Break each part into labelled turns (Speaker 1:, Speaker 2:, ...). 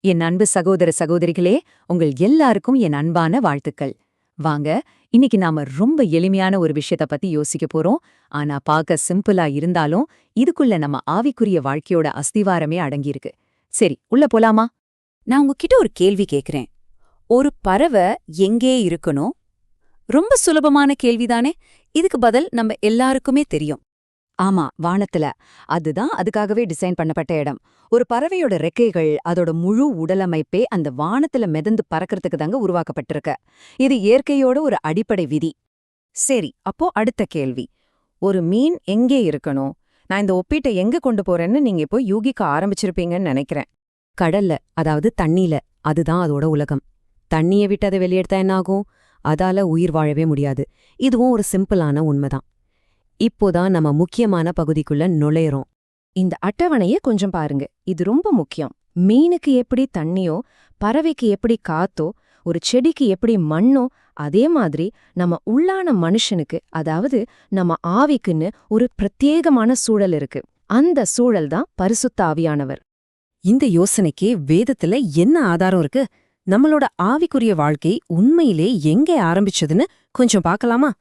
Speaker 1: என் அன்பு சகோதர சகோதரிகளே, உங்கள் எல்லாருக்கும் என் அன்பான வாழ்த்துக்கள். வாங்க, இன்னைக்கு நாம ரொம்ப எளிமையான ஒரு விஷயத்த பத்தி யோசிக்க போறோம். ஆனா பார்க்க சிம்பிளா இருந்தாலும் இதுக்குள்ள நம்ம ஆவிக்குரிய வாழ்க்கையோட அஸ்திவாரமே அடங்கியிருக்கு. சரி, உள்ள போலாமா?
Speaker 2: நான் உங்ககிட்ட ஒரு கேள்வி கேக்குறேன். ஒரு பறவை எங்கே இருக்கணும்? ரொம்ப சுலபமான கேள்விதானே. இதுக்கு பதில் நம்ம எல்லாருக்குமே தெரியும்.
Speaker 1: ஆமா, வானத்துல. அதுதான் அதுக்காகவே டிசைன் பண்ணப்பட்ட இடம். ஒரு பறவையோட ரெக்கைகள், அதோட முழு உடலமைப்பே அந்த வானத்துல மிதந்து பறக்கறதுக்கு தாங்க உருவாக்கப்பட்டிருக்கு. இது இயற்கையோட ஒரு அடிப்படை விதி. சரி, அப்போ அடுத்த கேள்வி. ஒரு மீன் எங்கே இருக்கணும்? நான் இந்த ஒப்பீட்டை எங்க கொண்டு போறேன்னு நீங்க இப்போ யூகிக்க ஆரம்பிச்சிருப்பீங்கன்னு நினைக்கிறேன். கடல்ல, அதாவது தண்ணியில. அதுதான் அதோட உலகம். தண்ணிய விட்டு அதை வெளியெடுத்தா என்ன ஆகும்? அதால உயிர் வாழவே முடியாது. இதுவும் ஒரு சிம்பிளான உண்மைதான். இப்போதான் நம்ம முக்கியமான பகுதிக்குள்ள நுழையறோம். இந்த அட்டவணைய கொஞ்சம் பாருங்க. இது ரொம்ப முக்கியம். மீனுக்கு எப்படி தண்ணியோ, பறவைக்கு எப்படி காத்தோ, ஒரு செடிக்கு எப்படி மண்ணோ, அதே மாதிரி நம்ம உள்ளான மனுஷனுக்கு, அதாவது நம்ம ஆவிக்குன்னு ஒரு பிரத்யேகமான சூழல் இருக்கு. அந்த சூழல் தான் பரிசுத்த ஆவியானவர். இந்த யோசனைக்கு வேதத்துல என்ன ஆதாரம் இருக்கு? நம்மளோட ஆவிக்குரிய வாழ்க்கை உண்மையிலே எங்கே ஆரம்பிச்சதுன்னு கொஞ்சம் பார்க்கலாமா?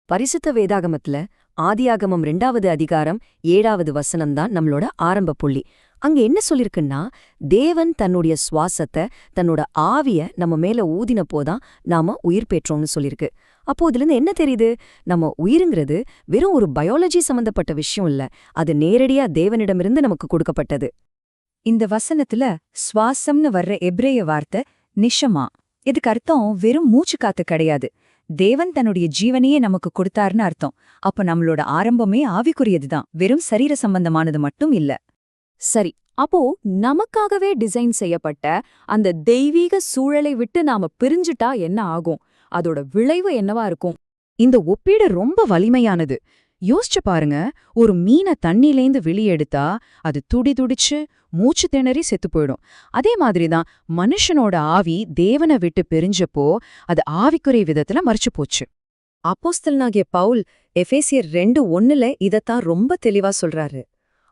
Speaker 1: பரிசுத்த வேதாகமத்துல ஆதியாகமம் 2வது அதிகாரம் 7வது வசனம்தான் நம்மளோட ஆரம்ப புள்ளி. அங்க என்ன சொல்லிருக்குன்னா, தேவன் தன்னுடைய சுவாசத்தை, தன்னோட ஆவிய நம்ம மேல ஊதினப்போதான் நாம உயிர் பெற்றோம்னு சொல்லிருக்கு. அப்போ இதுலேருந்து என்ன தெரியுது? நம்ம உயிருங்கிறது வெறும் ஒரு பயாலஜி சம்பந்தப்பட்ட விஷயம் இல்ல, அது நேரடியா தேவனிடமிருந்து நமக்கு கொடுக்கப்பட்டது. இந்த வசனத்துல சுவாசம்னு வர்ற எப்ரேய வார்த்தை நிஷமா. இதுக்கு அர்த்தம் வெறும் மூச்சு காத்து கிடையாது. தேவன் தன்னுடைய ஜீவனையே நமக்கு கொடுத்தாருன்னு அர்த்தம். அப்ப நம்மளோட ஆரம்பமே ஆவிக்குரியதுதான், வெறும் சரீர சம்பந்தமானது மட்டும் இல்ல.
Speaker 2: சரி, அப்போ நமக்காகவே டிசைன் செய்யப்பட்ட அந்த தெய்வீக சூழலை விட்டு நாம பிரிஞ்சுட்டா என்ன ஆகும்? அதோட விளைவு என்னவா இருக்கும்?
Speaker 1: இந்த ஒப்பீடு ரொம்ப வலிமையானது. யோசிச்சு பாருங்க, ஒரு மீனை தண்ணிலேந்து வெளியெடுத்தா அது துடிச்சு மூச்சு திணறி செத்து போயிடும். அதே மாதிரிதான் மனுஷனோட ஆவி தேவனை விட்டு பிரிஞ்சப்போ அது ஆவிக்குரிய விதத்துல மறிச்சு போச்சு. அப்போஸ்தலனாகிய பவுல் எபேசியர் 2:1 இதத்தான் ரொம்ப தெளிவா சொல்றாரு.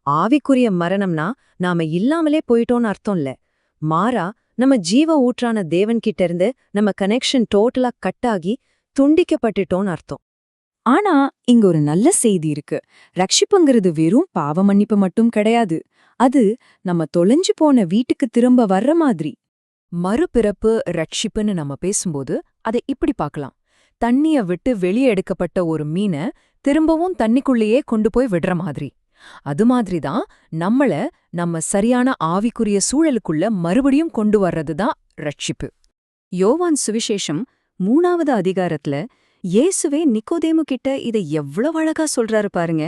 Speaker 1: ஆவிக்குரிய மரணம்னா நாம இல்லாமலே போயிட்டோம்னு அர்த்தம் இல்ல. மாறா, நம்ம ஜீவ ஊற்றான தேவன்கிட்ட இருந்து நம்ம கனெக்ஷன் டோட்டலா கட்டாகி துண்டிக்கப்பட்டுட்டோம்னு அர்த்தம். ஆனா இங்க ஒரு நல்ல செய்தி இருக்கு. ரட்சிப்புங்கிறது வெறும் பாவ மன்னிப்பு மட்டும் கிடையாது. அது நம்ம தொலைஞ்சு போன வீட்டுக்கு திரும்ப வர்ற மாதிரி. மறுபிறப்பு ரட்சிப்புன்னு நம்ம பேசும்போது அதை இப்படி பார்க்கலாம். தண்ணிய விட்டு வெளியே எடுக்கப்பட்ட ஒரு மீனை திரும்பவும் தண்ணிக்குள்ளேயே கொண்டு போய் விடுற மாதிரி. அது மாதிரிதான் நம்மள நம்ம சரியான ஆவிக்குரிய சூழலுக்குள்ள மறுபடியும் கொண்டு வர்றதுதான் ரட்சிப்பு. யோவான் சுவிசேஷம் 3வது அதிகாரத்துல இயேசுவே நிக்கோதேமு கிட்ட இதை எவ்வளவு அழகா சொல்றாரு பாருங்க.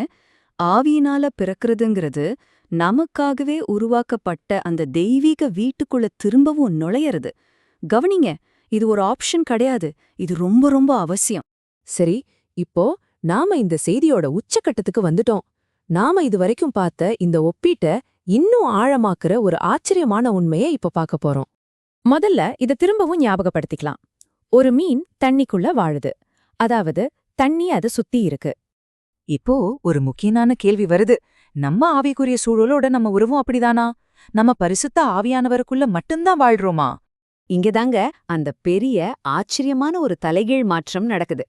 Speaker 1: ஆவியினால பிறக்கிறதுங்கிறது நமக்காகவே உருவாக்கப்பட்ட அந்த தெய்வீக வீட்டுக்குள்ள திரும்பவும் நுழையறது. கவனிங்க, இது ஒரு ஆப்ஷன் கிடையாது, இது ரொம்ப ரொம்ப அவசியம். சரி, இப்போ நாம இந்த செய்தியோட உச்சக்கட்டத்துக்கு வந்துட்டோம். நாம இதுவரைக்கும் பார்த்த இந்த ஒப்பீட்ட இன்னும் ஆழமாக்குற ஒரு ஆச்சரியமான உண்மையை இப்ப பார்க்க போறோம். முதல்ல இத திரும்பவும் ஞாபகப்படுத்திக்கலாம். ஒரு மீன் தண்ணிக்குள்ள வாழுது, அதாவது தண்ணி அதை சுத்தி இருக்கு. இப்போ ஒரு முக்கியமான கேள்வி வருது. நம்ம ஆவிக்குரிய சூழலோட நம்ம உறவும் அப்படிதானா? நம்ம பரிசுத்த ஆவியானவருக்குள்ள மட்டும்தான் வாழ்றோமா? இங்கதாங்க அந்த பெரிய ஆச்சரியமான ஒரு தலைகீழ் மாற்றம் நடக்குது.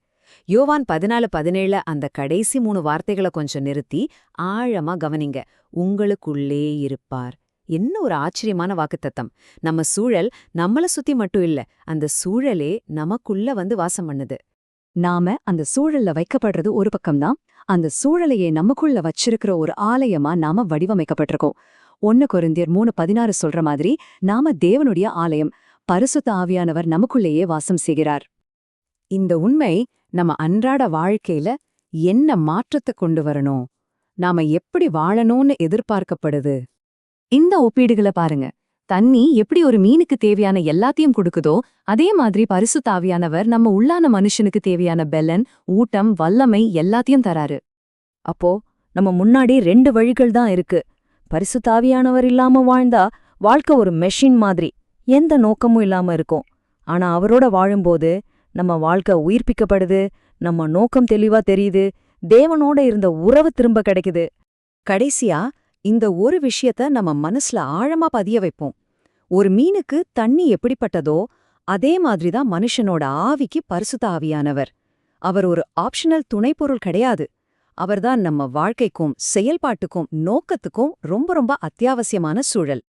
Speaker 1: யோவான் 14:17 அந்த கடைசி 3 வார்த்தைகளை கொஞ்சம் நிறுத்தி ஆழமா கவனிங்க. உங்களுக்குள்ளே இருப்பார். என்ன ஒரு ஆச்சரியமான வாக்குத்தத்தம். நம்ம சூழல் நம்மள சுத்தி மட்டும் இல்ல, அந்த சூழலே நமக்குள்ள வந்து வாசம் பண்ணுது. நாம அந்த சூழல்ல வைக்கப்படுறது ஒரு பக்கம்தான், அந்த சூழலையே நமக்குள்ள வச்சிருக்கிற ஒரு ஆலயமா நாம வடிவமைக்கப்பட்டிருக்கோம். 1 கொரிந்தியர் 3:16 சொல்ற மாதிரி நாம தேவனுடைய ஆலயம், பரிசுத்த ஆவியானவர் நமக்குள்ளேயே வாசம் செய்கிறார். இந்த உண்மை நம்ம அன்றாட வாழ்க்கையில என்ன மாற்றத்தை கொண்டு வரணும், நாம எப்படி வாழணும்னு எதிர்பார்க்கப்படுது. இந்த ஒப்பீடுகளை பாருங்க. தண்ணி எப்படி ஒரு மீனுக்கு தேவையான எல்லாத்தையும் கொடுக்குதோ, அதே மாதிரி பரிசுத்த ஆவியானவர் நம்ம உள்ளான மனுஷனுக்கு தேவையான பெலன், ஊட்டம், வல்லமை எல்லாத்தையும் தராரு. அப்போ நம்ம முன்னாடி 2 வழிகள் தான் இருக்கு. பரிசுத்த ஆவியானவர் இல்லாம வாழ்ந்தா வாழ்க்கை ஒரு மெஷின் மாதிரி, எந்த நோக்கமும் இல்லாம இருக்கும். ஆனா அவரோட வாழும்போது நம்ம வாழ்க்கை உயிர்ப்பிக்கப்படுது, நம்ம நோக்கம் தெளிவா தெரியுது, தேவனோட இருந்த உறவு திரும்ப கிடைக்குது. கடைசியா இந்த ஒரு விஷயத்த நம்ம மனசுல ஆழமா பதிய வைப்போம். ஒரு மீனுக்கு தண்ணி எப்படிப்பட்டதோ அதே மாதிரிதான் மனுஷனோட ஆவிக்கு பரிசுத்த ஆவியானவர். அவர் ஒரு ஆப்ஷனல் துணைப்பொருள் கிடையாது. அவர்தான் நம்ம வாழ்க்கைக்கும் செயல்பாட்டுக்கும் நோக்கத்துக்கும் ரொம்ப ரொம்ப அத்தியாவசியமான சூழல்.